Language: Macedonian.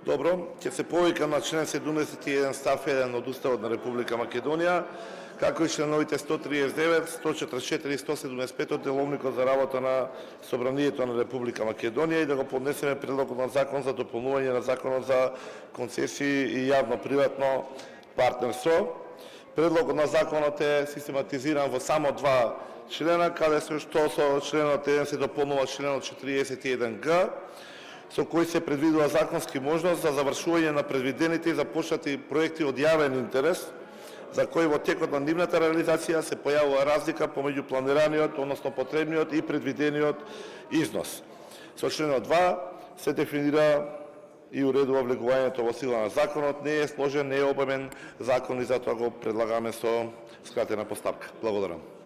Добро, ќе се повика на член 71 став 1 од Уставот на Република Македонија, како и членовите 139, 144 и 175 од Деловникот за работа на Собранието на Република Македонија и да го поднесеме Предлогот на закон за дополнување на Законот за концесии и јавно-приватно партнерство. Предлогот на законот е систематизиран во само два члена, каде што со членот 1 се дополнува членот 41г, со кој се предвидува законски можност за завршување на предвидените и започнати проекти од јавен интерес, за кои во текот на нивната реализација се појавува разлика помеѓу планираниот, односно потребниот и предвидениот износ. Со членот 2 се дефинира и уредува влегувањето во сила на законот. Не е сложен, не е обемен закон и затоа го предлагаме со скратена постапка. Благодарам.